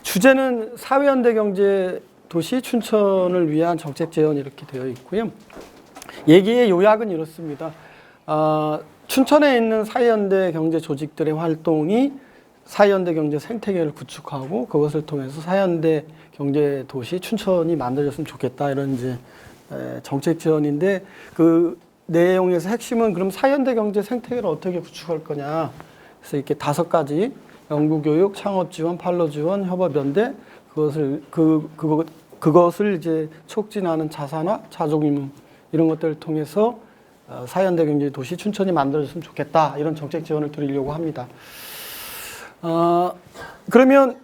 주제는 사회현대 경제 도시 춘천을 위한 정책 제언 이렇게 되어 있고요. 얘기의 요약은 이렇습니다. 춘천에 있는 사회현대 경제 조직들의 활동이 사회현대 경제 생태계를 구축하고 그것을 통해서 사회현대 경제 도시 춘천이 만들어졌으면 좋겠다 이런 이제 정책 제언인데 그 내용에서 핵심은 그럼 사회현대 경제 생태계를 어떻게 구축할 거냐. 그래서 이렇게 5가지 연구교육, 창업지원, 판로지원, 협업연대 그것을 이제 촉진하는 자산화, 자족임금 이런 것들을 통해서 사회현대 경제 도시 춘천이 만들어졌으면 좋겠다 이런 정책 제언을 드리려고 합니다. 그러면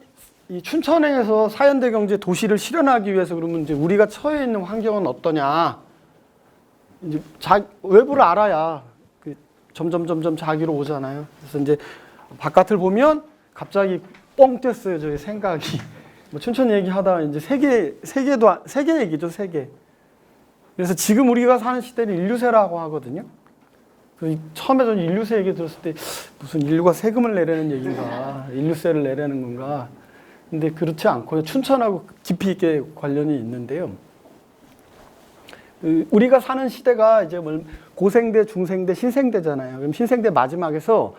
이 춘천에서 사회현대 경제 도시를 실현하기 위해서 그러면 이제 우리가 처해 있는 환경은 어떠냐? 이제 외부를 알아야 점점 자기로 오잖아요. 그래서 이제 바깥을 보면 갑자기 뻥 뛰었어요. 저희 생각이. 뭐 춘천 얘기하다가 이제 세계 얘기죠, 세계. 그래서 지금 우리가 사는 시대를 인류세라고 하거든요. 처음에 저는 인류세 얘기 들었을 때 무슨 인류가 세금을 내라는 얘기인가, 인류세를 내라는 건가. 근데 그렇지 않고요. 춘천하고 깊이 있게 관련이 있는데요. 우리가 사는 시대가 이제 고생대, 중생대, 신생대잖아요. 그럼 신생대 마지막에서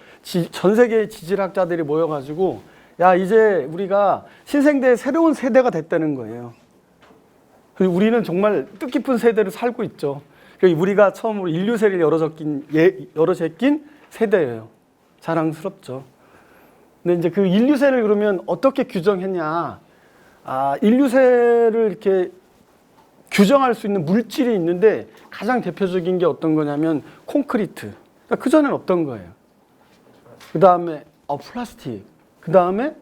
전 세계의 지질학자들이 모여가지고 야 이제 우리가 신생대의 새로운 세대가 됐다는 거예요. 우리는 정말 뜻깊은 세대를 살고 있죠. 우리가 처음으로 인류세를 열어제낀 세대예요. 자랑스럽죠. 근데 이제 그 인류세를 그러면 어떻게 규정했냐? 인류세를 이렇게 규정할 수 있는 물질이 있는데 가장 대표적인 게 어떤 거냐면 콘크리트. 그러니까 그 전에는 없던 거예요. 그 다음에 플라스틱. 그 다음에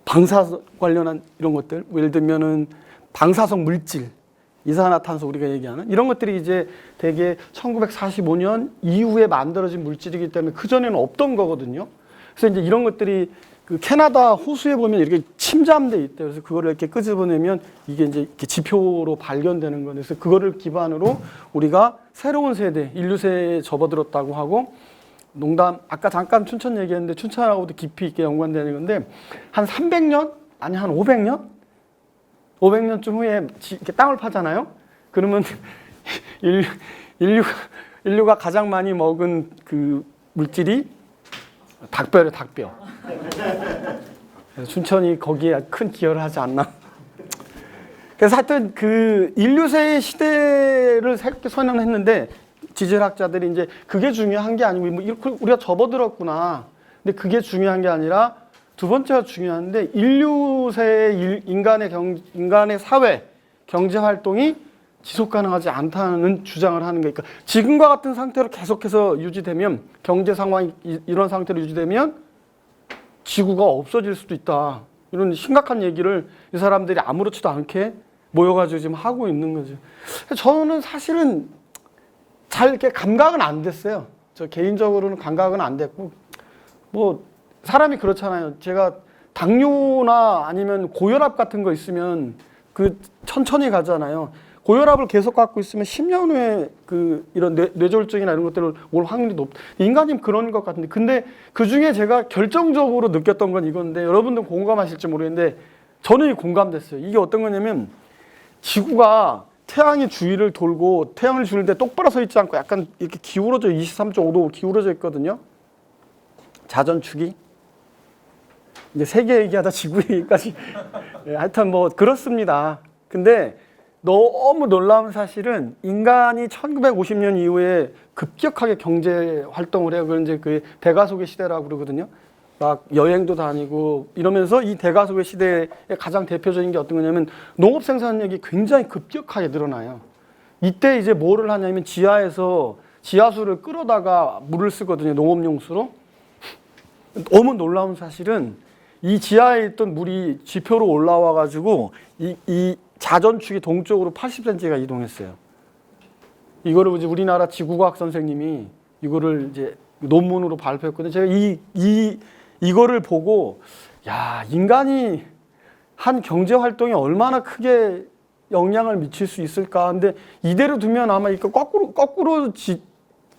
방사 관련한 이런 것들. 예를 들면은 방사성 물질. 이산화탄소 우리가 얘기하는 이런 것들이 이제 대개 1945년 이후에 만들어진 물질이기 때문에 그 전에는 없던 거거든요. 그래서 이제 이런 것들이 그 캐나다 호수에 보면 이렇게 침잠돼 있대요. 그래서 그거를 이렇게 끄집어내면 이게 이제 이렇게 지표로 발견되는 거예요. 그래서 그거를 기반으로 우리가 새로운 세대, 인류세에 접어들었다고 하고 농담, 아까 잠깐 춘천 얘기했는데 춘천하고도 깊이 있게 연관되는 건데 한 300년? 아니 한 500년? 500년쯤 후에 이렇게 땅을 파잖아요. 그러면 인류가 가장 많이 먹은 그 물질이 닭뼈예요, 닭뼈. 춘천이 거기에 큰 기여를 하지 않나. 그래서 하여튼 그 인류세의 시대를 새롭게 선언했는데 지질학자들이 이제 그게 중요한 게 아니고 우리가 접어들었구나. 근데 그게 중요한 게 아니라 두 번째가 중요한데 인류세의 인간의 사회, 경제 활동이 지속 가능하지 않다는 주장을 하는 거니까 지금과 같은 상태로 계속해서 유지되면 경제 상황이 이런 상태로 유지되면 지구가 없어질 수도 있다. 이런 심각한 얘기를 이 사람들이 아무렇지도 않게 모여가지고 지금 하고 있는 거죠. 저는 사실은 잘 이렇게 감각은 안 됐어요. 저 개인적으로는 감각은 안 됐고 뭐 사람이 그렇잖아요. 제가 당뇨나 아니면 고혈압 같은 거 있으면 그 천천히 가잖아요. 고혈압을 계속 갖고 있으면 10년 후에 그 이런 뇌졸중이나 이런 것들을 올 확률이 높다. 인간이면 그런 것 같은데. 근데 그 중에 제가 결정적으로 느꼈던 건 이건데 여러분들 공감하실지 모르겠는데 저는 공감됐어요. 이게 어떤 거냐면 지구가 태양의 주위를 돌고 태양을 주는데 똑바로 서 있지 않고 약간 이렇게 기울어져 23.5도 기울어져 있거든요. 자전축이. 이제 세계 얘기하다 지구 얘기까지. 하여튼 뭐 그렇습니다. 근데 너무 놀라운 사실은 인간이 1950년 이후에 급격하게 경제 활동을 해요. 그건 이제 그 대가속의 시대라고 그러거든요. 막 여행도 다니고 이러면서 이 대가속의 시대의 가장 대표적인 게 어떤 거냐면 농업 생산력이 굉장히 급격하게 늘어나요. 이때 이제 뭐를 하냐면 지하에서 지하수를 끌어다가 물을 쓰거든요. 농업용수로. 너무 놀라운 사실은 이 지하에 있던 물이 지표로 올라와 가지고 이 자전축이 동쪽으로 80cm가 이동했어요. 이거를 이제 우리나라 지구과학 선생님이 이거를 이제 논문으로 발표했거든요. 제가 이거를 보고 야, 인간이 한 경제 활동이 얼마나 크게 영향을 미칠 수 있을까. 근데 이대로 두면 아마 이거 거꾸로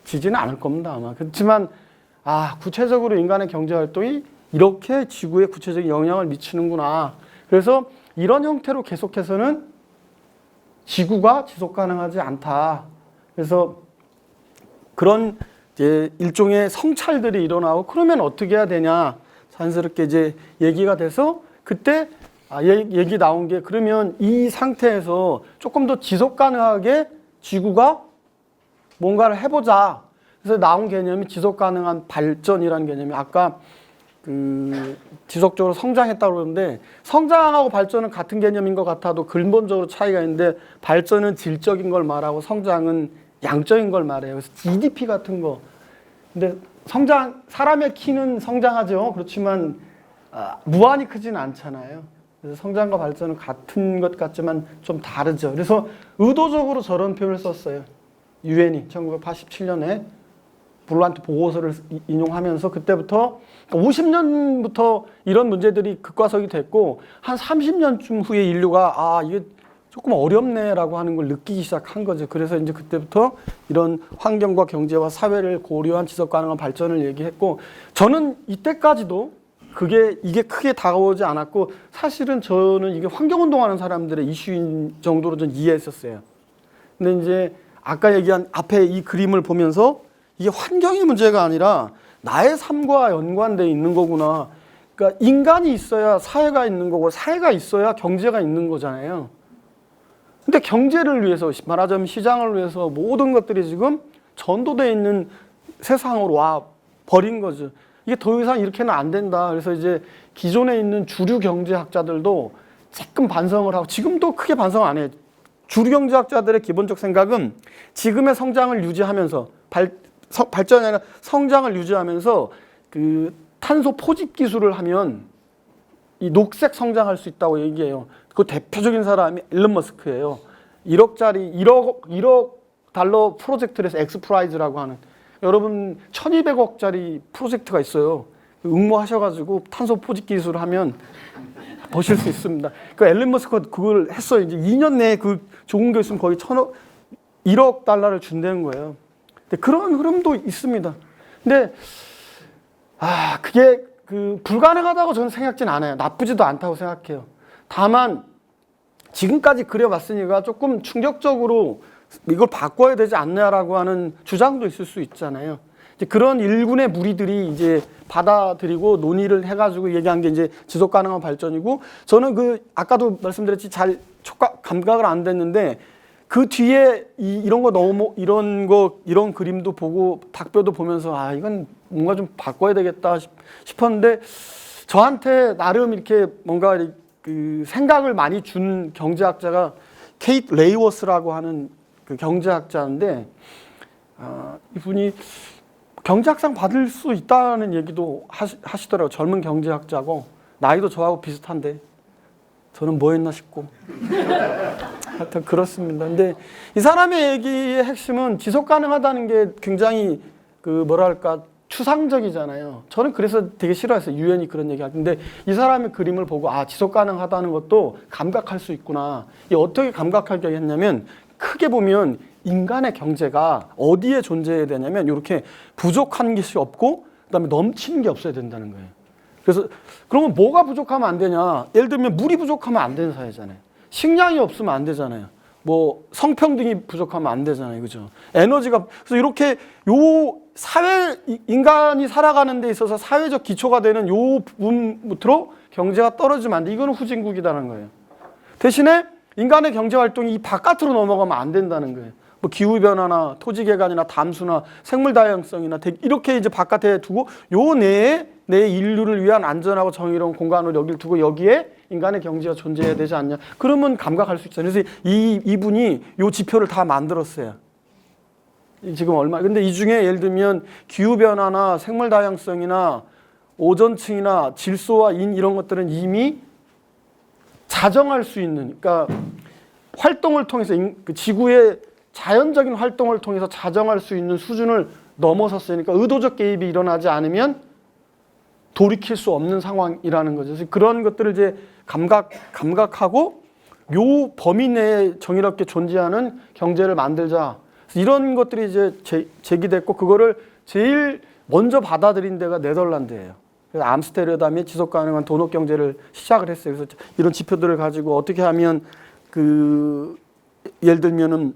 지지는 않을 겁니다. 아마. 그렇지만 구체적으로 인간의 경제 활동이 이렇게 지구에 구체적인 영향을 미치는구나. 그래서 이런 형태로 계속해서는 지구가 지속 가능하지 않다. 그래서 그런 이제 일종의 성찰들이 일어나고 그러면 어떻게 해야 되냐 자연스럽게 이제 얘기가 돼서 그때 얘기 나온 게 그러면 이 상태에서 조금 더 지속 가능하게 지구가 뭔가를 해보자. 그래서 나온 개념이 지속 가능한 발전이라는 개념이 아까 그 지속적으로 성장했다고 그러는데 성장하고 발전은 같은 개념인 것 같아도 근본적으로 차이가 있는데 발전은 질적인 걸 말하고 성장은 양적인 걸 말해요. 그래서 GDP 같은 거. 근데 사람의 키는 성장하죠. 그렇지만 무한히 크지는 않잖아요. 그래서 성장과 발전은 같은 것 같지만 좀 다르죠. 그래서 의도적으로 저런 표현을 썼어요. 유엔이 1987년에 블란트 보고서를 인용하면서 그때부터 50년부터 이런 문제들이 극과석이 됐고 한 30년쯤 후에 인류가 이게 조금 어렵네라고 하는 걸 느끼기 시작한 거죠. 그래서 이제 그때부터 이런 환경과 경제와 사회를 고려한 지속 가능한 발전을 얘기했고 저는 이때까지도 이게 크게 다가오지 않았고 사실은 저는 이게 환경운동하는 사람들의 이슈인 정도로 좀 이해했었어요. 근데 이제 아까 얘기한 앞에 이 그림을 보면서 이게 환경의 문제가 아니라 나의 삶과 연관되어 있는 거구나. 그러니까 인간이 있어야 사회가 있는 거고 사회가 있어야 경제가 있는 거잖아요. 근데 경제를 위해서 말하자면 시장을 위해서 모든 것들이 지금 전도되어 있는 세상으로 와 버린 거죠. 이게 더 이상 이렇게는 안 된다. 그래서 이제 기존에 있는 주류 경제학자들도 조금 반성을 하고 지금도 크게 반성 안 해요. 주류 경제학자들의 기본적 생각은 지금의 성장을 유지하면서 발전이 아니라 성장을 유지하면서 그 탄소 포집 기술을 하면 이 녹색 성장할 수 있다고 얘기해요. 그 대표적인 사람이 일론 머스크예요. 1억 달러 프로젝트를 해서 엑스프라이즈라고 하는 여러분 1200억짜리 프로젝트가 있어요. 응모하셔가지고 탄소 포집 기술을 하면 보실 수 있습니다. 그 일론 머스크가 그걸 했어요. 이제 2년 내에 그 좋은 게 있으면 거의 1억 달러를 준다는 거예요. 근데 그런 흐름도 있습니다. 근데 그게 불가능하다고 저는 생각진 않아요. 나쁘지도 않다고 생각해요. 다만 지금까지 그려봤으니까 조금 충격적으로 이걸 바꿔야 되지 않냐라고 하는 주장도 있을 수 있잖아요. 이제 그런 일군의 무리들이 이제 받아들이고 논의를 해가지고 얘기한 게 이제 지속 가능한 발전이고 저는 아까도 말씀드렸지 잘 감각을 안 됐는데 그 뒤에 이런 그림도 보고 닭뼈도 보면서 이건 뭔가 좀 바꿔야 되겠다 싶었는데 저한테 나름 이렇게 뭔가 그 생각을 많이 준 경제학자가 케이트 레이워스라고 하는 그 경제학자인데 이분이 경제학상 받을 수 있다는 얘기도 하시더라고요. 젊은 경제학자고 나이도 저하고 비슷한데 저는 뭐 했나 싶고 하여튼 그렇습니다. 근데 이 사람의 얘기의 핵심은 지속 가능하다는 게 굉장히 추상적이잖아요. 저는 그래서 되게 싫어했어요. 유엔이 그런 얘기 하는데 이 사람의 그림을 보고 지속 가능하다는 것도 감각할 수 있구나. 이게 어떻게 감각하게 했냐면 크게 보면 인간의 경제가 어디에 존재해야 되냐면 이렇게 부족한 것이 없고 그다음에 넘치는 게 없어야 된다는 거예요. 그래서 그러면 뭐가 부족하면 안 되냐? 예를 들면 물이 부족하면 안 되는 사회잖아요. 식량이 없으면 안 되잖아요. 뭐 성평등이 부족하면 안 되잖아요. 그죠? 에너지가 그래서 이렇게 인간이 살아가는 데 있어서 사회적 기초가 되는 요 부분부터 경제가 떨어지면 안 돼. 이거는 후진국이라는 거예요. 대신에 인간의 경제 활동이 이 바깥으로 넘어가면 안 된다는 거예요. 뭐 기후 변화나 토지 개간이나 담수나 생물 다양성이나 이렇게 이제 바깥에 두고 요 내에 내 인류를 위한 안전하고 정의로운 공간으로 여기를 두고 여기에 인간의 경제가 존재해야 되지 않냐. 그러면 감각할 수 있잖아요. 그래서 이분이 요 지표를 다 만들었어요. 지금 근데 이 중에 예를 들면 기후 변화나 생물 다양성이나 오존층이나 질소와 이런 것들은 이미 자정할 수 있는, 그러니까 활동을 통해서 지구의 자연적인 활동을 통해서 자정할 수 있는 수준을 넘어섰으니까 의도적 개입이 일어나지 않으면 돌이킬 수 없는 상황이라는 거죠. 그래서 그런 것들을 이제 감각하고 요 범위 내에 정의롭게 존재하는 경제를 만들자. 이런 것들이 이제 제기됐고 그거를 제일 먼저 받아들인 데가 네덜란드예요. 그래서 암스테르담이 지속 가능한 도넛 경제를 시작을 했어요. 그래서 이런 지표들을 가지고 어떻게 하면 예를 들면은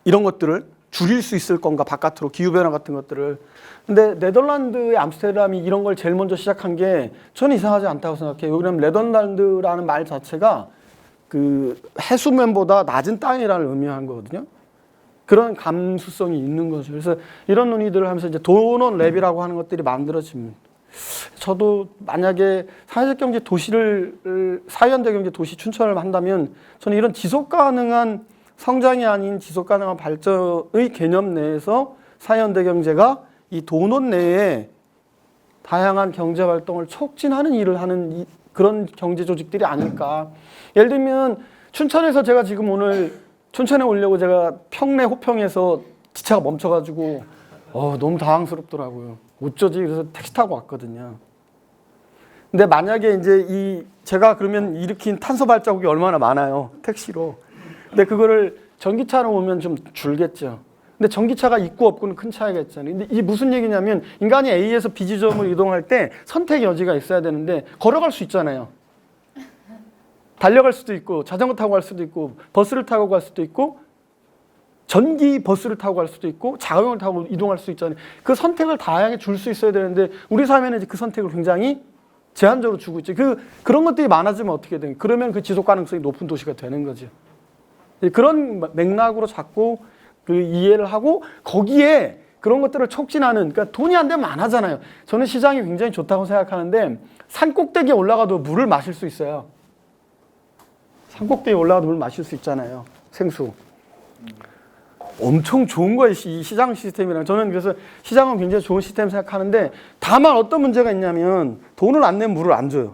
이런 것들을 줄일 수 있을 건가, 바깥으로 기후 변화 같은 것들을. 근데 네덜란드의 암스테르담이 이런 걸 제일 먼저 시작한 게 저는 이상하지 않다고 생각해요. 왜냐하면 네덜란드라는 말 자체가 해수면보다 낮은 땅이라는 의미한 거거든요. 그런 감수성이 있는 거죠. 그래서 이런 논의들을 하면서 이제 도넛 랩이라고 하는 것들이 만들어집니다. 저도 만약에 사회적 경제 도시 춘천을 한다면 저는 이런 지속 가능한 성장이 아닌 지속 가능한 발전의 개념 내에서 사회현대 경제가 이 도넛 내에 다양한 경제 활동을 촉진하는 일을 하는 그런 경제 조직들이 아닐까. 예를 들면 춘천에서 제가 지금 오늘 춘천에 오려고 제가 평내 호평에서 기차가 멈춰가지고 너무 당황스럽더라고요. 어쩌지? 그래서 택시 타고 왔거든요. 근데 만약에 이제 제가 그러면 일으킨 탄소 발자국이 얼마나 많아요, 택시로. 근데 그거를 전기차로 오면 좀 줄겠죠. 근데 전기차가 있고 없고는 큰 차이가 있잖아요. 근데 이게 무슨 얘기냐면 인간이 A에서 B 지점을 이동할 때 선택 여지가 있어야 되는데 걸어갈 수 있잖아요. 달려갈 수도 있고 자전거 타고 갈 수도 있고 버스를 타고 갈 수도 있고 전기 버스를 타고 갈 수도 있고 자가용을 타고 이동할 수 있잖아요. 그 선택을 다양하게 줄 수 있어야 되는데 우리 삶에는 이제 그 선택을 굉장히 제한적으로 주고 있죠. 그런 것들이 많아지면 어떻게 돼요? 그러면 그 지속 가능성이 높은 도시가 되는 거죠. 그런 맥락으로 자꾸 이해를 하고 거기에 그런 것들을 촉진하는, 그러니까 돈이 안 되면 안 하잖아요. 저는 시장이 굉장히 좋다고 생각하는데 산 꼭대기에 올라가도 물을 마실 수 있어요. 산 꼭대기에 올라가도 물 마실 수 있잖아요. 생수. 엄청 좋은 거예요, 이 시장 시스템이랑. 저는 그래서 시장은 굉장히 좋은 시스템 생각하는데 다만 어떤 문제가 있냐면 돈을 안 내면 물을 안 줘요.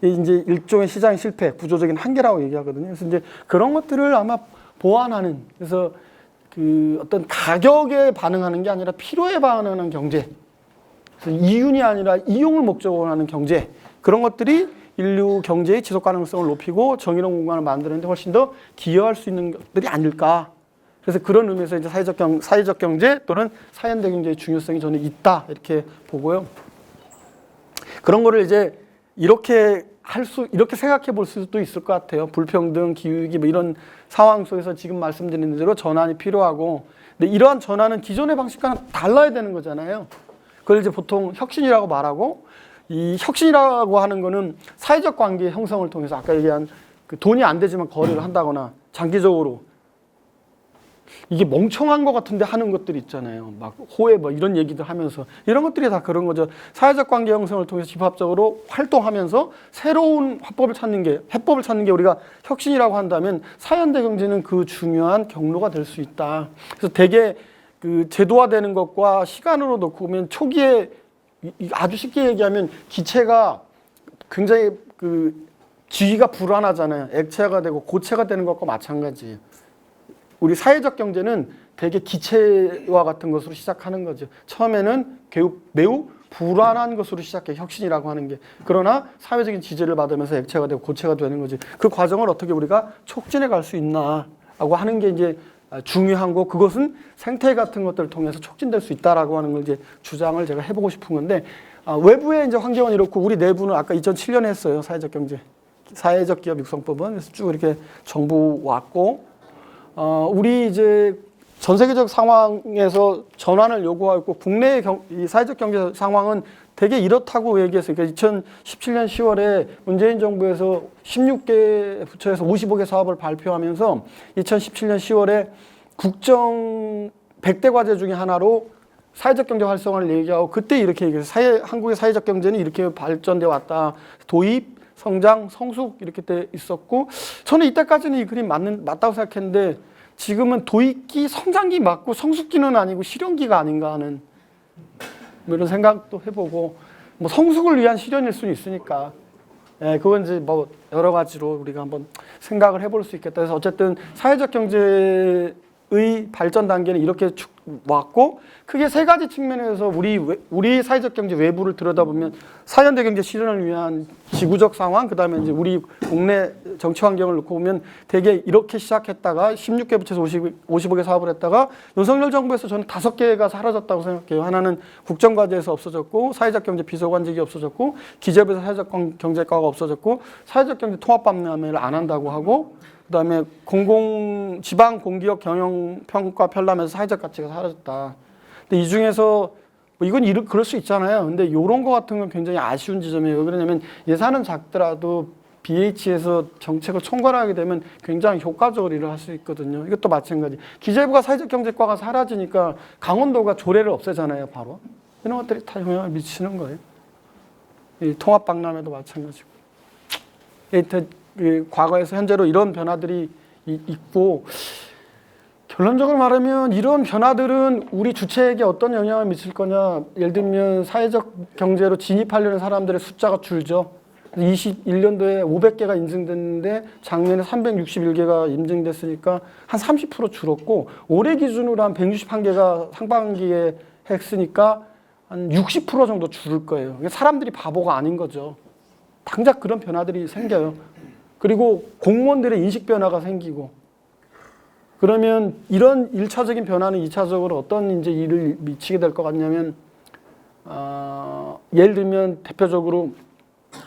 이제 일종의 시장 실패, 구조적인 한계라고 얘기하거든요. 그래서 이제 그런 것들을 아마 보완하는, 그래서 어떤 가격에 반응하는 게 아니라 필요에 반응하는 경제, 그래서 이윤이 아니라 이용을 목적으로 하는 경제, 그런 것들이 인류 경제의 지속 가능성을 높이고 정의로운 공간을 만드는 데 훨씬 더 기여할 수 있는 것들이 아닐까. 그래서 그런 의미에서 이제 사회적 경제 또는 사회현대 경제의 중요성이 저는 있다, 이렇게 보고요. 그런 거를 이제 이렇게 생각해 볼 수도 있을 것 같아요. 불평등, 기후위기 뭐 이런 상황 속에서 지금 말씀드린 대로 전환이 필요하고, 근데 이러한 전환은 기존의 방식과는 달라야 되는 거잖아요. 그걸 이제 보통 혁신이라고 말하고, 이 혁신이라고 하는 거는 사회적 관계 형성을 통해서 아까 얘기한 돈이 안 되지만 거래를 한다거나 장기적으로 이게 멍청한 것 같은데 하는 것들이 있잖아요. 막 호혜 뭐 이런 얘기들 하면서 이런 것들이 다 그런 거죠. 사회적 관계 형성을 통해서 집합적으로 활동하면서 새로운 해법을 찾는 게 우리가 혁신이라고 한다면 사회현대 경제는 그 중요한 경로가 될 수 있다. 그래서 되게 제도화되는 것과 시간으로 놓고 보면 초기에 아주 쉽게 얘기하면 기체가 굉장히 지위가 불안하잖아요. 액체가 되고 고체가 되는 것과 마찬가지예요. 우리 사회적 경제는 되게 기체와 같은 것으로 시작하는 거죠. 처음에는 매우 불안한 것으로 시작해, 혁신이라고 하는 게. 그러나 사회적인 지지를 받으면서 액체가 되고 고체가 되는 거지. 그 과정을 어떻게 우리가 촉진해 갈 수 있나라고 하는 게 이제 중요한 거. 그것은 생태 같은 것들을 통해서 촉진될 수 있다라고 하는 걸 이제 주장을 제가 해보고 싶은 건데, 외부의 이제 환경은 이렇고 우리 내부는 아까 2007년에 했어요. 사회적 경제, 사회적 기업 육성법은. 그래서 쭉 이렇게 정부 왔고. 우리 이제 전 세계적 상황에서 전환을 요구하고 국내의 이 사회적 경제 상황은 되게 이렇다고 얘기했어요. 그러니까 2017년 10월에 문재인 정부에서 16개 부처에서 55개 사업을 발표하면서 2017년 10월에 국정 100대 과제 중에 하나로 사회적 경제 활성화를 얘기하고, 그때 이렇게 얘기했어요. 한국의 사회적 경제는 이렇게 발전돼 왔다. 도입, 성장, 성숙 이렇게 돼 있었고, 저는 이때까지는 이 그림 맞다고 생각했는데 지금은 도입기, 성장기 맞고 성숙기는 아니고 실현기가 아닌가 하는 뭐 이런 생각도 해보고, 뭐 성숙을 위한 실현일 수는 있으니까 그건 이제 뭐 여러 가지로 우리가 한번 생각을 해볼 수 있겠다. 그래서 어쨌든 사회적 경제의 발전 단계는 이렇게 왔고 크게 세 가지 측면에서 우리 사회적 경제 외부를 들여다보면 사현대 경제 실현을 위한 지구적 상황, 그다음에 이제 우리 국내 정치 환경을 놓고 보면 되게 이렇게 시작했다가 16개 부처에서 50억의 사업을 했다가 윤석열 정부에서 저는 5개가 사라졌다고 생각해요. 하나는 국정과제에서 없어졌고, 사회적 경제 비서관직이 없어졌고, 기재부에서 사회적 경제과가 없어졌고, 사회적 경제 통합박람회를 안 한다고 하고, 그다음에 지방 공기업 경영 평가 편람에서 사회적 가치가 사라졌다. 근데 이 중에서 뭐 이건 그럴 수 있잖아요. 근데 이런 거 같은 건 굉장히 아쉬운 지점이에요. 왜 그러냐면 예산은 작더라도 BH에서 정책을 총괄하게 되면 굉장히 효과적으로 일을 할 수 있거든요. 이것도 마찬가지. 기재부가 사회적 경제과가 사라지니까 강원도가 조례를 없애잖아요, 바로. 이런 것들이 다 영향을 미치는 거예요. 이 통합박람회도 마찬가지고. 과거에서 현재로 이런 변화들이 있고, 결론적으로 말하면 이런 변화들은 우리 주체에게 어떤 영향을 미칠 거냐. 예를 들면 사회적 경제로 진입하려는 사람들의 숫자가 줄죠. 21년도에 500개가 인증됐는데 작년에 361개가 인증됐으니까 한 30% 줄었고, 올해 기준으로 한 161개가 상반기에 했으니까 한 60% 정도 줄을 거예요. 사람들이 바보가 아닌 거죠. 당장 그런 변화들이 생겨요. 그리고 공무원들의 인식 변화가 생기고, 그러면 이런 1차적인 변화는 2차적으로 어떤 이제 일을 미치게 될 것 같냐면, 예를 들면 대표적으로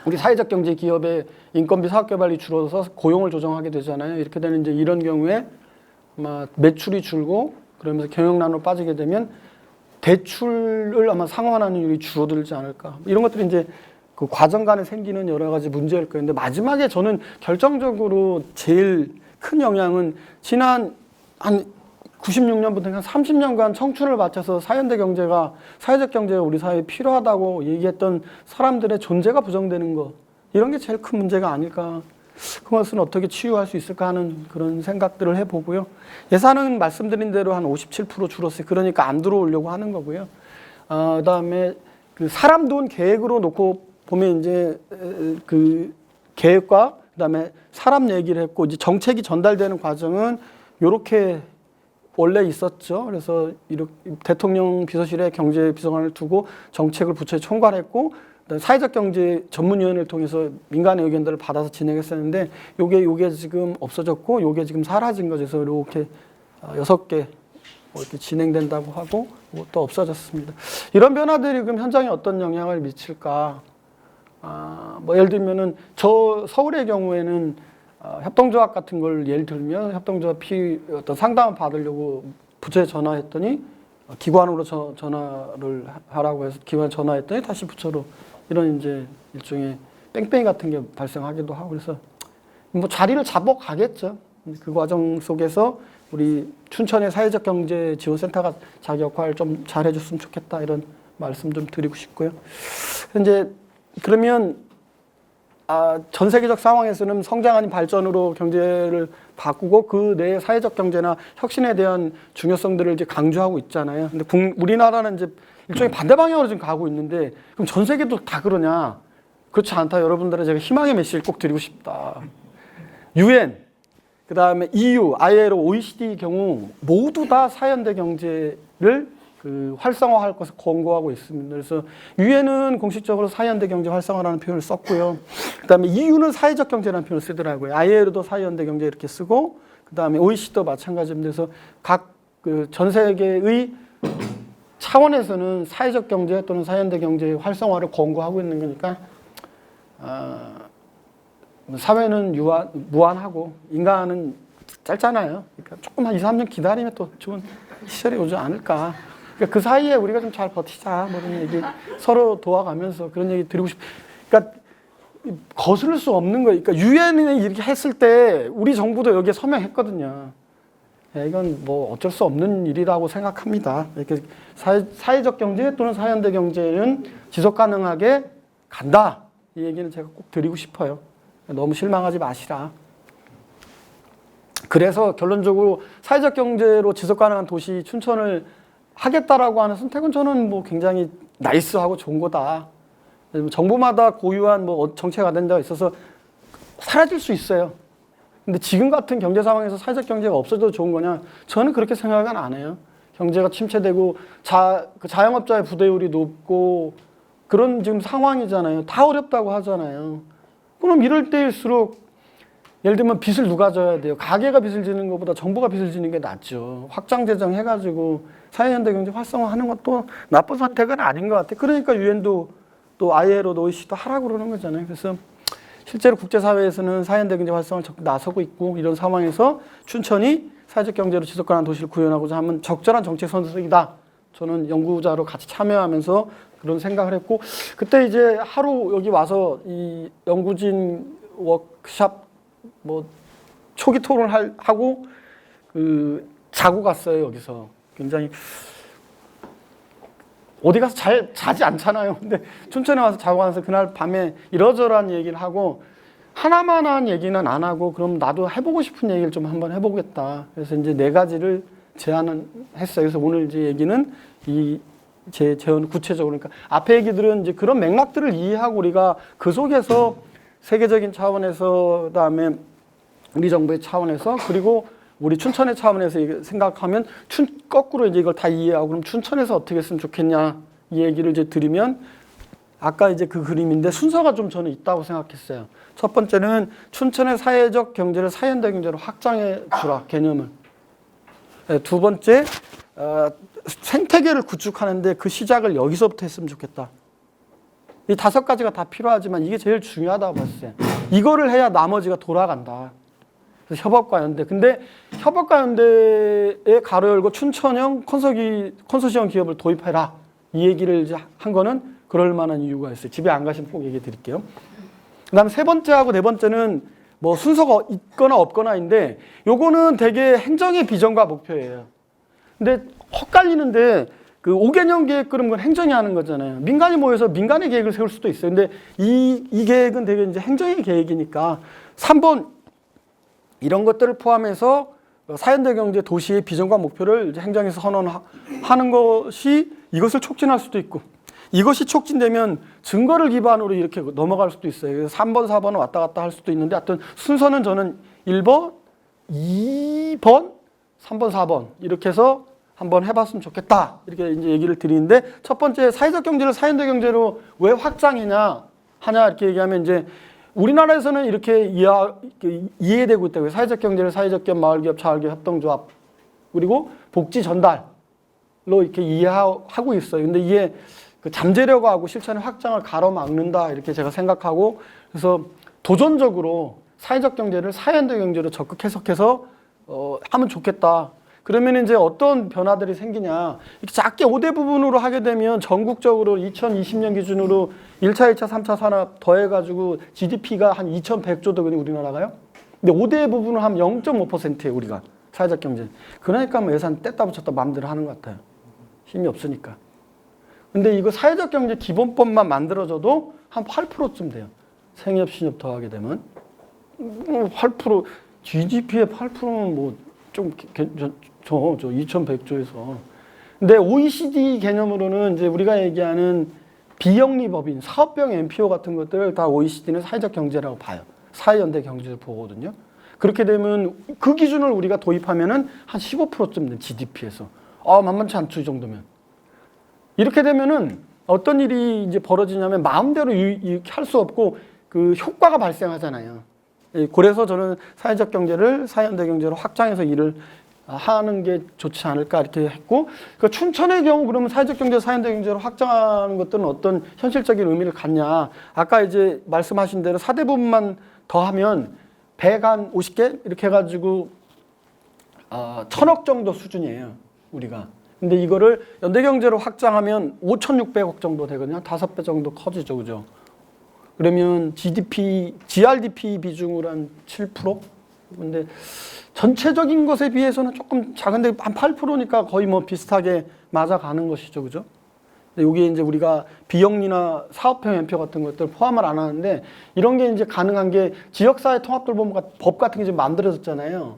우리 사회적 경제 기업의 인건비 사업개발이 줄어서 고용을 조정하게 되잖아요. 이렇게 되는 이제 이런 경우에 아마 매출이 줄고 그러면서 경영난으로 빠지게 되면 대출을 아마 상환하는 율이 줄어들지 않을까. 이런 것들이 이제 그 과정 간에 생기는 여러 가지 문제일 거예요. 근데 마지막에 저는 결정적으로 제일 큰 영향은 지난 한 96년부터 한 30년간 청춘을 바쳐서 사현대 경제가, 사회적 경제가 우리 사회에 필요하다고 얘기했던 사람들의 존재가 부정되는 것. 이런 게 제일 큰 문제가 아닐까. 그것은 어떻게 치유할 수 있을까 하는 그런 생각들을 해보고요. 예산은 말씀드린 대로 한 57% 줄었어요. 그러니까 안 들어오려고 하는 거고요. 그다음에 그 사람 돈 계획으로 놓고 보면 이제 그 계획과 그다음에 사람 얘기를 했고, 이제 정책이 전달되는 과정은 이렇게 원래 있었죠. 그래서 이렇게 대통령 비서실에 경제비서관을 두고 정책을 부처에 총괄했고, 사회적 경제 전문위원회를 통해서 민간의 의견들을 받아서 진행했었는데, 요게 지금 없어졌고, 요게 지금 사라진 거죠. 그래서 이렇게 6개 이렇게 진행된다고 하고, 또 없어졌습니다. 이런 변화들이 그럼 현장에 어떤 영향을 미칠까? 뭐 예를 들면은 서울의 경우에는 협동조합 같은 걸 예를 들면 협동조합 어떤 상담을 받으려고 부처에 전화했더니 기관으로 전화를 하라고 해서 기관에 전화했더니 다시 부처로, 이런 이제 일종의 뺑뺑이 같은 게 발생하기도 하고, 그래서 뭐 자리를 잡아가겠죠. 그 과정 속에서 우리 춘천의 사회적 경제 지원센터가 자기 역할을 좀 잘해줬으면 좋겠다, 이런 말씀 좀 드리고 싶고요. 이제 그러면 전 세계적 상황에서는 성장 아닌 발전으로 경제를 바꾸고 그 내에 사회적 경제나 혁신에 대한 중요성들을 이제 강조하고 있잖아요. 근데 우리나라는 이제 일종의 반대 방향으로 지금 가고 있는데, 그럼 전 세계도 다 그러냐? 그렇지 않다. 여러분들의 제가 희망의 메시지를 꼭 드리고 싶다. UN, 그 다음에 EU, ILO, OECD 경우 모두 다 사현대 경제를 활성화할 것을 권고하고 있습니다. 그래서 유엔은 공식적으로 사회연대 경제 활성화라는 표현을 썼고요. 그다음에 EU는 사회적 경제라는 표현을 쓰더라고요. ILO도 사회연대 경제 이렇게 쓰고, 그다음에 OECD도 마찬가지입니다. 그래서 각 전 세계의 차원에서는 사회적 경제 또는 사회연대 경제 활성화를 권고하고 있는 거니까, 사회는 무한하고 인간은 짧잖아요. 그러니까 조금 한 2, 3년 기다리면 또 좋은 시절이 오지 않을까. 그러니까 그 사이에 우리가 좀 잘 버티자, 뭐 이런 얘기 서로 도와가면서 그런 얘기 드리고 싶어요. 그러니까 거스를 수 없는 거예요. 그러니까 유엔이 이렇게 했을 때 우리 정부도 여기에 서명했거든요. 이건 뭐 어쩔 수 없는 일이라고 생각합니다. 이렇게 사회적 경제 또는 사회연대 경제는 지속 가능하게 간다. 이 얘기는 제가 꼭 드리고 싶어요. 너무 실망하지 마시라. 그래서 결론적으로 사회적 경제로 지속 가능한 도시 춘천을 하겠다라고 하는 선택은 저는 뭐 굉장히 나이스하고 좋은 거다. 정부마다 고유한 뭐 정책 아젠다가 있어서 사라질 수 있어요. 근데 지금 같은 경제 상황에서 사회적 경제가 없어져도 좋은 거냐? 저는 그렇게 생각은 안 해요. 경제가 침체되고 그 자영업자의 부대율이 높고 그런 지금 상황이잖아요. 다 어렵다고 하잖아요. 그럼 이럴 때일수록 예를 들면 빚을 누가 져야 돼요? 가게가 빚을 지는 것보다 정부가 빚을 지는 게 낫죠. 확장 재정 해가지고 사회현대 경제 활성화하는 것도 나쁜 선택은 아닌 것 같아요. 그러니까 유엔도 또 ILO도 OECD도 하라고 그러는 거잖아요. 그래서 실제로 국제사회에서는 사회현대 경제 활성화를 적극 나서고 있고 이런 상황에서 춘천이 사회적 경제로 지속 가능한 도시를 구현하고자 하면 적절한 정책 선택이다. 저는 연구자로 같이 참여하면서 그런 생각을 했고 그때 이제 하루 여기 와서 이 연구진 워크샵 뭐 초기 토론을 하고 그 자고 갔어요. 여기서 굉장히 어디 가서 잘 자지 않잖아요. 근데 춘천에 와서 자고 가서 그날 밤에 이러저러한 얘기를 하고 하나만 한 얘기는 안 하고 그럼 나도 해보고 싶은 얘기를 좀 한번 해보겠다. 그래서 이제 4가지를 제안을 했어요. 그래서 오늘 이제 얘기는 제 제언 구체적으로 그러니까 앞에 얘기들은 이제 그런 맥락들을 이해하고 우리가 그 속에서 세계적인 차원에서 그다음에 우리 정부의 차원에서 그리고 우리 춘천의 차원에서 생각하면 거꾸로 이제 이걸 다 이해하고 그럼 춘천에서 어떻게 했으면 좋겠냐 이 얘기를 이제 드리면 아까 이제 그 그림인데 순서가 좀 저는 있다고 생각했어요. 첫 번째는 춘천의 사회적 경제를 사회현대 경제로 확장해 주라 개념을. 두 번째 생태계를 구축하는데 그 시작을 여기서부터 했으면 좋겠다. 이 5가지가 다 필요하지만 이게 제일 중요하다고 봤어요. 이거를 해야 나머지가 돌아간다. 그래서 협업과 연대. 근데 협업과 연대에 가로 열고 춘천형 컨소시엄 기업을 도입해라. 이 얘기를 이제 한 거는 그럴 만한 이유가 있어요. 집에 안 가시면 꼭 얘기 드릴게요. 그 다음에 3번째하고 4번째는 뭐 순서가 있거나 없거나인데 요거는 되게 행정의 비전과 목표예요. 근데 헛갈리는데 그 5개년 계획 그런 건 행정이 하는 거잖아요. 민간이 모여서 민간의 계획을 세울 수도 있어요. 근데 이 계획은 되게 이제 행정의 계획이니까 3번 이런 것들을 포함해서 사회현대 경제 도시의 비전과 목표를 이제 행정에서 선언하는 것이 이것을 촉진할 수도 있고 이것이 촉진되면 증거를 기반으로 이렇게 넘어갈 수도 있어요. 그래서 3번, 4번은 왔다 갔다 할 수도 있는데 하여튼 순서는 저는 1번, 2번, 3번, 4번 이렇게 해서 한번 해봤으면 좋겠다. 이렇게 이제 얘기를 드리는데 첫 번째 사회적 경제를 사회현대 경제로 왜 확장이냐 하냐 이렇게 얘기하면 이제 우리나라에서는 이렇게 이해되고 있다고요. 사회적 경제를 사회적 기업, 마을기업, 자활기업, 협동조합 그리고 복지 전달로 이렇게 이해하고 있어요. 근데 이게 그 잠재력하고 하고 실천의 확장을 가로막는다 이렇게 제가 생각하고 그래서 도전적으로 사회적 경제를 사회현대 경제로 적극 해석해서 하면 좋겠다. 그러면 이제 어떤 변화들이 생기냐. 이렇게 작게 5대 부분으로 하게 되면 전국적으로 2020년 기준으로 1차, 2차, 3차 산업 더해가지고 GDP가 한 2100조 되거든요, 우리나라가요. 근데 5대 부분을 하면 0.5%예요, 우리가. 사회적 경제. 그러니까 뭐 예산 뗐다 붙였다 마음대로 하는 것 같아요. 힘이 없으니까. 근데 이거 사회적 경제 기본법만 만들어져도 한 8%쯤 돼요. 생협, 신협 더하게 되면. 8%, GDP의 8%는 뭐 좀 저 2100조에서. 근데 OECD 개념으로는 이제 우리가 얘기하는 비영리 법인, 사업병 NPO 같은 것들을 다 OECD는 사회적 경제라고 봐요. 사회연대 경제를 보거든요. 그렇게 되면 그 기준을 우리가 도입하면은 한 15%쯤 돼, GDP에서. 만만치 않죠, 이 정도면. 이렇게 되면은 어떤 일이 이제 벌어지냐면 마음대로 이렇게 할 수 없고 그 효과가 발생하잖아요. 그래서 저는 사회적 경제를 사회연대 경제로 확장해서 일을 하는 게 좋지 않을까 이렇게 했고 그러니까 춘천의 경우 그러면 사회적 경제 사회연대 경제로 확장하는 것들은 어떤 현실적인 의미를 갖냐 아까 이제 말씀하신 대로 4대 부분만 더하면 150개 이렇게 해가지고 1000억 정도 수준이에요 우리가. 근데 이거를 연대경제로 확장하면 5,600억 정도 되거든요. 5배 정도 커지죠, 그죠? 그러면 GRDP 비중으로 한 7%? 근데 전체적인 것에 비해서는 조금 작은데 한 8%니까 거의 뭐 비슷하게 맞아가는 것이죠, 그죠? 근데 여기에 이제 우리가 비영리나 사업형 연표 같은 것들 포함을 안 하는데 이런 게 이제 가능한 게 지역사회 통합돌봄법 같은 게 지금 만들어졌잖아요.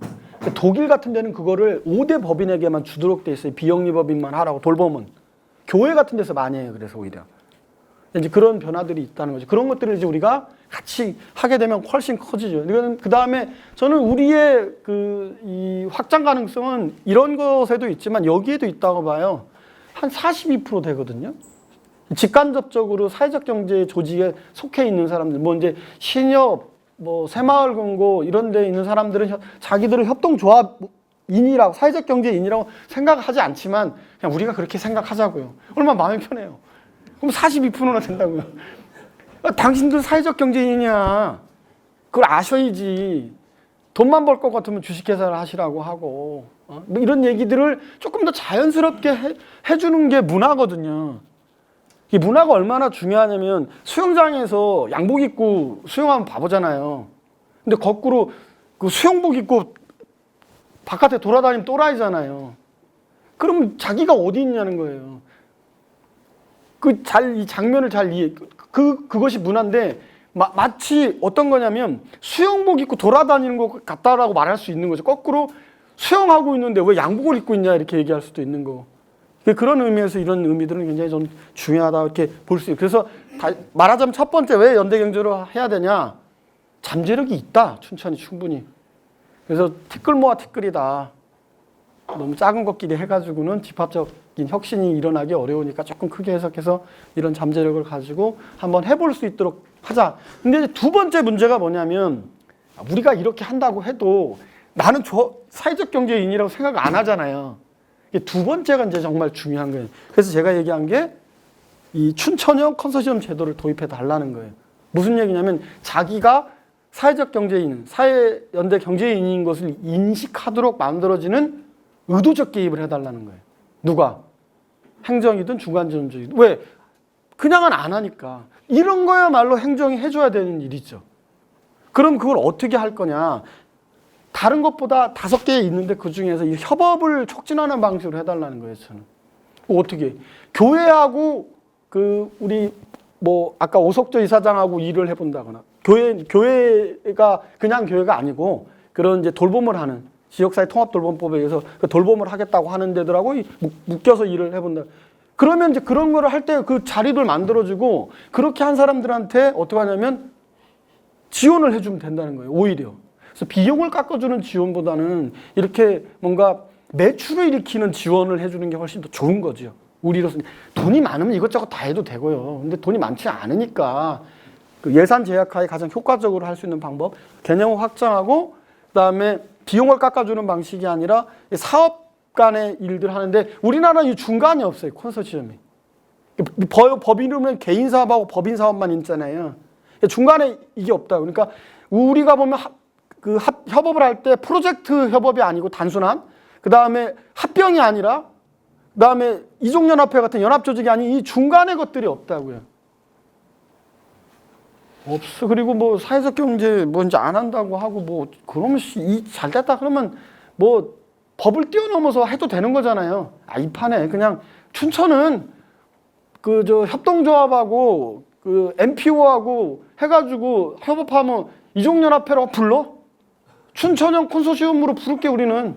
독일 같은 데는 그거를 5대 법인에게만 주도록 돼 있어요. 비영리 법인만 하라고 돌봄은. 교회 같은 데서 많이 해요. 그래서 오히려. 이제 그런 변화들이 있다는 거죠. 그런 것들을 이제 우리가 같이 하게 되면 훨씬 커지죠. 이거는 그 다음에 저는 우리의 이 확장 가능성은 이런 것에도 있지만 여기에도 있다고 봐요. 한 42% 되거든요. 직간접적으로 사회적 경제 조직에 속해 있는 사람들, 뭐 이제 신협, 뭐 새마을금고 이런 데 있는 사람들은 자기들을 협동조합인이라고, 사회적 경제인이라고 생각하지 않지만 그냥 우리가 그렇게 생각하자고요. 얼마나 마음이 편해요. 그럼 42%나 된다고요. 당신들 사회적 경제인이야. 그걸 아셔야지. 돈만 벌 것 같으면 주식회사를 하시라고 하고, 뭐 이런 얘기들을 조금 더 자연스럽게 해주는 게 문화거든요. 이 문화가 얼마나 중요하냐면 수영장에서 양복 입고 수영하면 바보잖아요. 근데 거꾸로 그 수영복 입고 바깥에 돌아다니면 또라이잖아요. 그럼 자기가 어디 있냐는 거예요. 이 장면을 잘 그것이 문화인데 마치 어떤 거냐면 수영복 입고 돌아다니는 것 같다라고 말할 수 있는 거죠. 거꾸로 수영하고 있는데 왜 양복을 입고 있냐 이렇게 얘기할 수도 있는 거고. 그런 의미에서 이런 의미들은 굉장히 좀 중요하다 이렇게 볼 수 있어요. 그래서 말하자면 첫 번째 왜 연대경제를 해야 되냐? 잠재력이 있다. 춘천이 충분히. 그래서 티끌모아 티끌이다. 너무 작은 것끼리 해가지고는 집합적인 혁신이 일어나기 어려우니까 조금 크게 해석해서 이런 잠재력을 가지고 한번 해볼 수 있도록 하자. 근데 이제 두 번째 문제가 뭐냐면 우리가 이렇게 한다고 해도 나는 사회적 경제인이라고 생각 안 하잖아요. 두 번째가 이제 정말 중요한 거예요. 그래서 제가 얘기한 게 이 춘천형 컨소시엄 제도를 도입해 달라는 거예요. 무슨 얘기냐면 자기가 사회적 경제인, 사회연대 경제인인 것을 인식하도록 만들어지는 의도적 개입을 해달라는 거예요. 누가? 행정이든 중간지원주의든. 왜? 그냥은 안 하니까. 이런 거야말로 행정이 해줘야 되는 일이죠. 그럼 그걸 어떻게 할 거냐? 다른 것보다 5개 있는데 그 중에서 이 협업을 촉진하는 방식으로 해달라는 거예요, 저는. 어떻게? 교회하고 우리 뭐 아까 오석조 이사장하고 일을 해본다거나 교회가 그냥 교회가 아니고 그런 이제 돌봄을 하는 지역사회 통합돌봄법에 의해서 그 돌봄을 하겠다고 하는 데들하고 묶여서 일을 해본다. 그러면 이제 그런 거를 할 때 그 자리를 만들어주고 그렇게 한 사람들한테 어떻게 하냐면 지원을 해주면 된다는 거예요, 오히려. 그래서 비용을 깎아주는 지원보다는 이렇게 뭔가 매출을 일으키는 지원을 해주는 게 훨씬 더 좋은 거죠. 우리로서는. 돈이 많으면 이것저것 다 해도 되고요. 근데 돈이 많지 않으니까 그 예산 제약하에 가장 효과적으로 할 수 있는 방법, 개념을 확장하고 그다음에 비용을 깎아주는 방식이 아니라 사업 간의 일들 하는데 우리나라는 이 중간이 없어요. 컨소시엄이. 법인이면 개인 사업하고 법인 사업만 있잖아요. 중간에 이게 없다. 그러니까 우리가 보면 협업을 할 때 프로젝트 협업이 아니고 단순한, 그 다음에 합병이 아니라, 그 다음에 이종연합회 같은 연합조직이 아닌 이 중간의 것들이 없다고요. 없어. 그리고 뭐 사회적 경제 뭔지 안 한다고 하고 뭐 그러면 잘 됐다 그러면 뭐 법을 뛰어넘어서 해도 되는 거잖아요. 이 판에 그냥 춘천은 협동조합하고 MPO하고 해가지고 협업하면 이종연합회라고 불러? 춘천형 콘소시엄으로 부를게 우리는.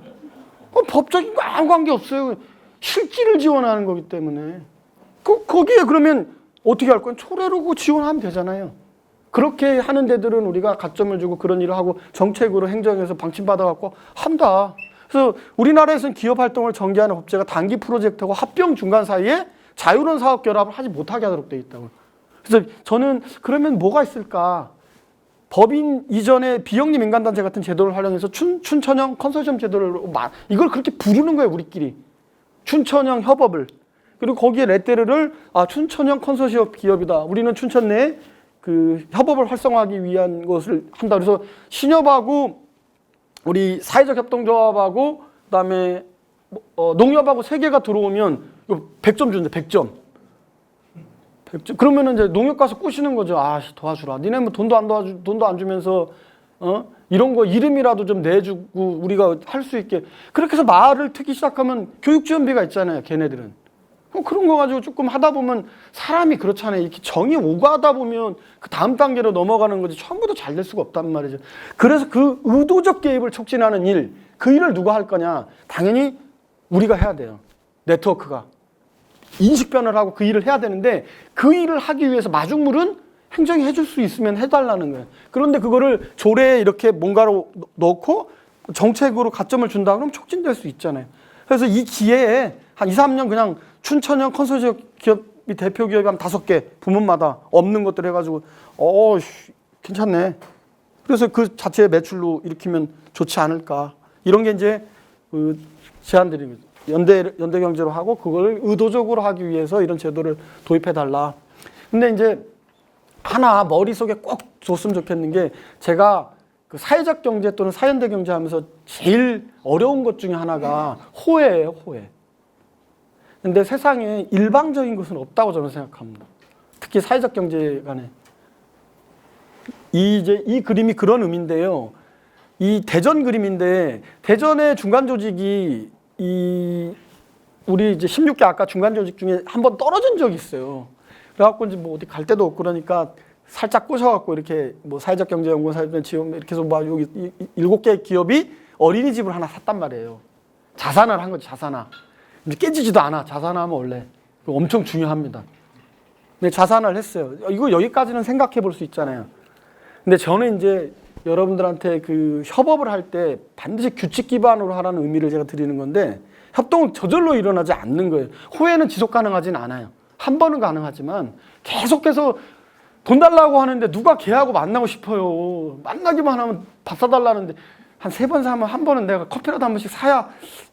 법적인 거 아무 관계 없어요. 실질을 지원하는 거기 때문에. 거기에 그러면 어떻게 할 거야? 초래로 지원하면 되잖아요. 그렇게 하는 데들은 우리가 가점을 주고 그런 일을 하고 정책으로 행정에서 방침받아갖고 한다. 그래서 우리나라에서는 기업활동을 전개하는 법제가 단기 프로젝트하고 합병 중간 사이에 자유로운 사업 결합을 하지 못하게 하도록 돼 있다고. 그래서 저는 그러면 뭐가 있을까? 법인 이전에 비영리 민간단체 같은 제도를 활용해서 춘천형 컨소시엄 제도를 이걸 그렇게 부르는 거예요, 우리끼리. 춘천형 협업을. 그리고 거기에 레테르를 춘천형 컨소시엄 기업이다. 우리는 춘천 내에 협업을 활성화하기 위한 것을 한다. 그래서 신협하고 우리 사회적 협동조합하고 그다음에 농협하고 3개가 들어오면 100점 준대. 100점. 그러면은 이제 농협 가서 꼬시는 거죠. 도와주라. 니네 뭐 돈도 안 주면서 이런 거 이름이라도 좀 내주고 우리가 할 수 있게. 그렇게 해서 말을 트기 시작하면 교육지원비가 있잖아요. 걔네들은. 그런 거 가지고 조금 하다 보면 사람이 그렇잖아요. 이렇게 정이 오가다 보면 그 다음 단계로 넘어가는 거지 처음부터 잘 될 수가 없단 말이죠. 그래서 그 의도적 개입을 촉진하는 일, 그 일을 누가 할 거냐? 당연히 우리가 해야 돼요. 네트워크가. 인식변화를 하고 그 일을 해야 되는데 그 일을 하기 위해서 마중물은 행정이 해줄 수 있으면 해달라는 거예요. 그런데 그거를 조례에 이렇게 뭔가로 넣고 정책으로 가점을 준다 그러면 촉진될 수 있잖아요. 그래서 이 기회에 한 2, 3년 그냥 춘천형 컨소시엄 기업이 대표 기업이 한 5개 부문마다 없는 것들 해가지고 괜찮네. 그래서 그 자체의 매출로 일으키면 좋지 않을까. 이런 게 이제 그 제안드립니다. 연대경제로 하고 그걸 의도적으로 하기 위해서 이런 제도를 도입해달라. 근데 이제 하나 머릿속에 꼭 줬으면 좋겠는 게 제가 그 사회적 경제 또는 사연대 경제 하면서 제일 어려운 것 중에 하나가 호혜예요, 호혜. 근데 세상에 일방적인 것은 없다고 저는 생각합니다. 특히 사회적 경제 간에. 이 그림이 그런 의미인데요. 이 대전 그림인데 대전의 중간 조직이 우리 이제 16개 아까 중간 조직 중에 한번 떨어진 적이 있어요. 그래갖고 이제 뭐 어디 갈 데도 없고 그러니까 살짝 꼬셔갖고 이렇게 뭐 사회적 경제 연구원 사회적 지원 이렇게 해서 막 여기 7개 기업이 어린이집을 하나 샀단 말이에요. 자산을 한 거지, 자산화. 이제 깨지지도 않아. 자산화하면 원래 엄청 중요합니다. 근데 자산을 했어요. 이거 여기까지는 생각해 볼 수 있잖아요. 근데 저는 이제 여러분들한테 그 협업을 할 때 반드시 규칙 기반으로 하라는 의미를 제가 드리는 건데 협동은 저절로 일어나지 않는 거예요. 호혜는 지속 가능하지는 않아요. 한 번은 가능하지만 계속해서 돈 달라고 하는데 누가 걔하고 만나고 싶어요. 만나기만 하면 밥 사달라는데 한 3번 사면 한 번은 내가 커피라도 한 번씩 사야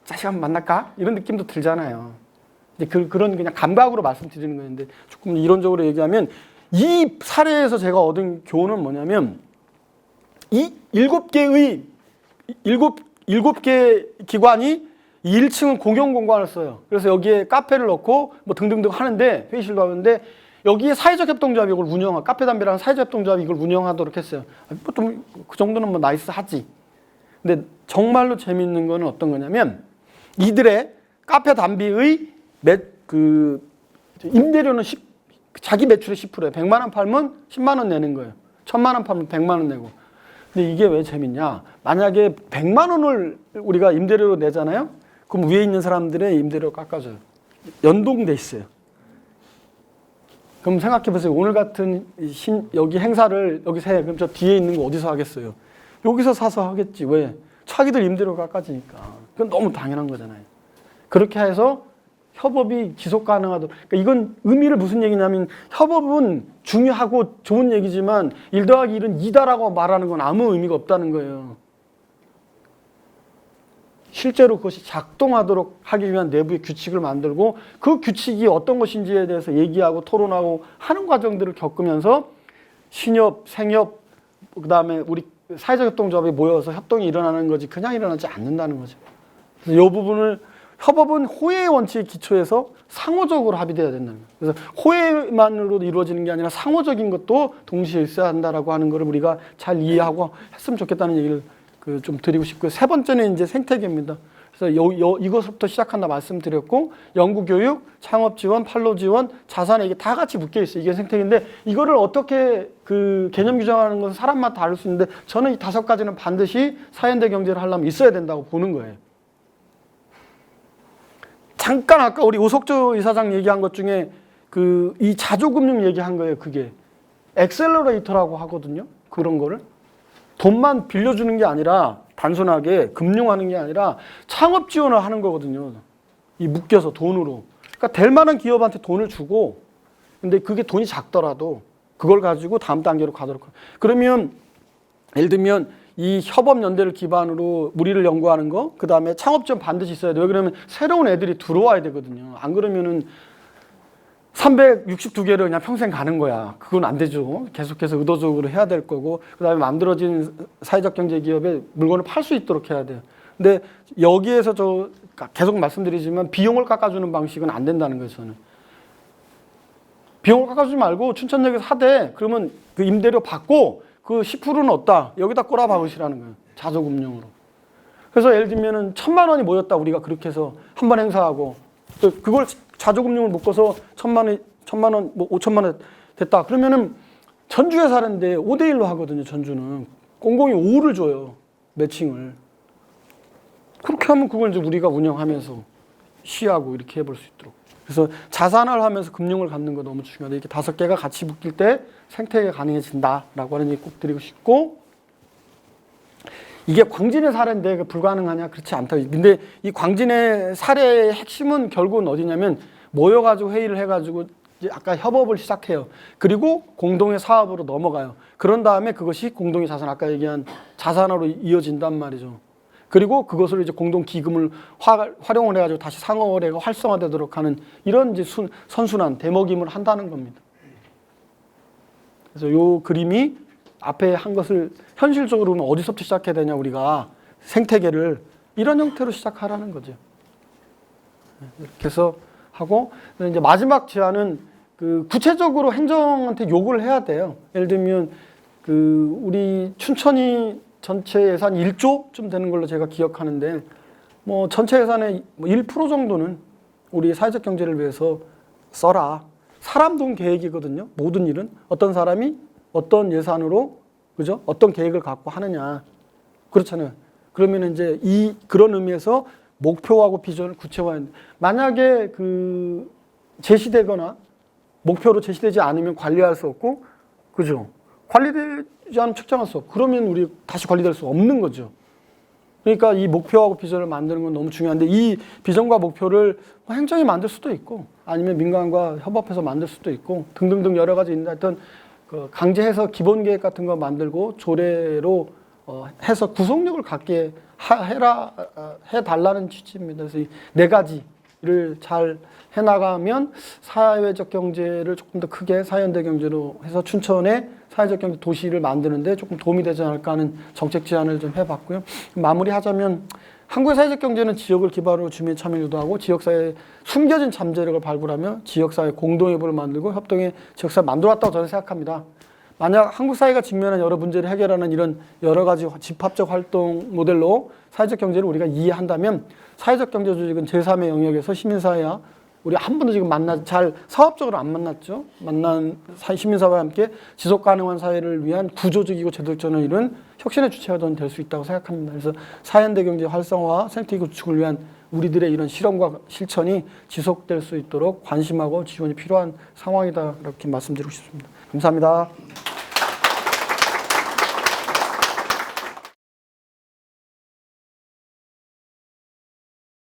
자식 한번 만날까? 이런 느낌도 들잖아요. 이제 그런 그냥 감각으로 말씀드리는 거였는데 조금 이론적으로 얘기하면 이 사례에서 제가 얻은 교훈은 뭐냐면 이 7개 기관이 1층은 공용 공간을 써요. 그래서 여기에 카페를 넣고 뭐 등등등 하는데 회의실도 하는데 여기에 사회적 협동조합이 이걸 운영하고 카페 담배라는 사회적 협동조합이 이걸 운영하도록 했어요. 보통 그 정도는 뭐 나이스하지. 근데 정말로 재밌는 거는 어떤 거냐면 이들의 카페 담배의 임대료는 자기 매출의 10%예요. 100만 원 팔면 10만 원 내는 거예요. 1000만 원 팔면 100만 원 내고. 근데 이게 왜 재밌냐? 만약에 100만 원을 우리가 임대료로 내잖아요. 그럼 위에 있는 사람들의 임대료 깎아줘요. 연동돼 있어요. 그럼 생각해 보세요. 오늘 같은 여기 행사를 여기서 해. 그럼 저 뒤에 있는 거 어디서 하겠어요? 여기서 사서 하겠지. 왜? 자기들 임대료 깎아지니까. 그건 너무 당연한 거잖아요. 그렇게 해서 협업이 지속 가능하도록. 그러니까 이건 의미를 무슨 얘기냐면 협업은 중요하고 좋은 얘기지만 1 더하기 1은 2다라고 말하는 건 아무 의미가 없다는 거예요. 실제로 그것이 작동하도록 하기 위한 내부의 규칙을 만들고 그 규칙이 어떤 것인지에 대해서 얘기하고 토론하고 하는 과정들을 겪으면서 신협, 생협, 그다음에 우리 사회적 협동조합이 모여서 협동이 일어나는 거지 그냥 일어나지 않는다는 거죠. 그래서 이 부분을 협업은 호혜의 원칙에 기초해서 상호적으로 합의돼야 된다는 거예요. 그래서 호혜만으로 이루어지는 게 아니라 상호적인 것도 동시에 있어야 한다라고 하는 것을 우리가 잘 이해하고 했으면 좋겠다는 얘기를 좀 드리고 싶고요. 3번째는 이제 생태계입니다. 그래서 이것부터 시작한다 말씀드렸고 연구교육, 창업지원, 판로지원, 자산에 이게 다 같이 묶여 있어요. 이게 생태계인데 이거를 어떻게 그 개념 규정하는 것은 사람마다 다를 수 있는데 저는 이 5가지는 반드시 사연대 경제를 하려면 있어야 된다고 보는 거예요. 잠깐 아까 우리 오석조 이사장 얘기한 것 중에 이 자조금융 얘기한 거예요. 그게 엑셀러레이터라고 하거든요. 그런 거를 돈만 빌려주는 게 아니라 단순하게 금융하는 게 아니라 창업 지원을 하는 거거든요. 이 묶여서 돈으로. 그러니까 될 만한 기업한테 돈을 주고 근데 그게 돈이 작더라도 그걸 가지고 다음 단계로 가도록. 그러면 예를 들면 이 협업연대를 기반으로 무리를 연구하는 거, 그 다음에 창업지원 반드시 있어야 돼요. 왜 그러면 새로운 애들이 들어와야 되거든요. 안 그러면은 362개를 그냥 평생 가는 거야. 그건 안 되죠. 계속해서 의도적으로 해야 될 거고, 그 다음에 만들어진 사회적 경제 기업에 물건을 팔 수 있도록 해야 돼요. 근데 여기에서 계속 말씀드리지만 비용을 깎아주는 방식은 안 된다는 거예요, 저는. 비용을 깎아주지 말고 춘천역에서 하되, 그러면 그 임대료 받고 그 10%는 없다. 여기다 꼬라 박으시라는 거예요. 자조금융으로. 그래서 예를 들면은 1000만 원이 모였다. 우리가 그렇게 해서 한 번 행사하고 그걸 자조금융을 묶어서 1000만 원, 뭐 5천만 원 됐다. 그러면은 전주에 사는데 5대1로 하거든요. 전주는 공공이 5를 줘요. 매칭을. 그렇게 하면 그걸 이제 우리가 운영하면서 시하고 이렇게 해볼 수 있도록. 그래서 자산화하면서 금융을 갖는 거 너무 중요하다. 이렇게 5개가 같이 묶일 때 생태계가 가능해진다라고 하는 얘기 꼭 드리고 싶고, 이게 광진의 사례인데 불가능하냐? 그렇지 않다. 근데 이 광진의 사례의 핵심은 결국은 어디냐면 모여가지고 회의를 해가지고 이제 아까 협업을 시작해요. 그리고 공동의 사업으로 넘어가요. 그런 다음에 그것이 공동의 자산, 아까 얘기한 자산화로 이어진단 말이죠. 그리고 그것을 이제 공동 기금을 활용을 해가지고 다시 상호거래가 활성화되도록 하는 이런 이제 선순환, 대먹임을 한다는 겁니다. 그래서 요 그림이 앞에 한 것을 현실적으로 보면 어디서부터 시작해야 되냐, 우리가 생태계를 이런 형태로 시작하라는 거죠. 이렇게 해서 하고, 이제 마지막 제안은 그 구체적으로 행정한테 요구를 해야 돼요. 예를 들면 그 우리 춘천이 전체 예산 1조쯤 되는 걸로 제가 기억하는데, 뭐 전체 예산의 1% 정도는 우리 사회적 경제를 위해서 써라. 사람 돈 계획이거든요. 모든 일은 어떤 사람이 어떤 예산으로, 그죠? 어떤 계획을 갖고 하느냐. 그렇잖아요. 그러면 이제 그런 의미에서 목표하고 비전을 구체화하는. 만약에 그 제시되거나 목표로 제시되지 않으면 관리할 수 없고, 그죠? 관리되지 않으면 측정할 수 없고, 그러면 우리 다시 관리될 수 없는 거죠. 그러니까 이 목표하고 비전을 만드는 건 너무 중요한데, 이 비전과 목표를 행정이 만들 수도 있고, 아니면 민간과 협업해서 만들 수도 있고, 등등등 여러 가지 있는데, 하여튼 그 강제해서 기본 계획 같은 거 만들고 조례로 해서 구속력을 갖게 해달라는 취지입니다. 그래서 이 4가지를 잘 해나가면 사회적 경제를 조금 더 크게 사회연대 경제로 해서 춘천의 사회적 경제 도시를 만드는데 조금 도움이 되지 않을까 하는 정책 제안을 좀 해봤고요. 마무리하자면, 한국의 사회적 경제는 지역을 기반으로 주민 참여 유도하고 지역사회의 숨겨진 잠재력을 발굴하며 지역사회 공동회부를 만들고 협동의 지역사회를 만들어왔다고 저는 생각합니다. 만약 한국 사회가 직면한 여러 문제를 해결하는 이런 여러 가지 집합적 활동 모델로 사회적 경제를 우리가 이해한다면, 사회적 경제 조직은 제3의 영역에서 시민사회와 우리 한 번도 지금 잘 사업적으로 안 만났죠. 만난 시민사회와 함께 지속 가능한 사회를 위한 구조적이고 제도적인 이런 혁신의 주체가 될 수 있다고 생각합니다. 그래서 사회연대 경제 활성화와 생태계 구축을 위한 우리들의 이런 실험과 실천이 지속될 수 있도록 관심하고 지원이 필요한 상황이다, 이렇게 말씀드리고 싶습니다. 감사합니다.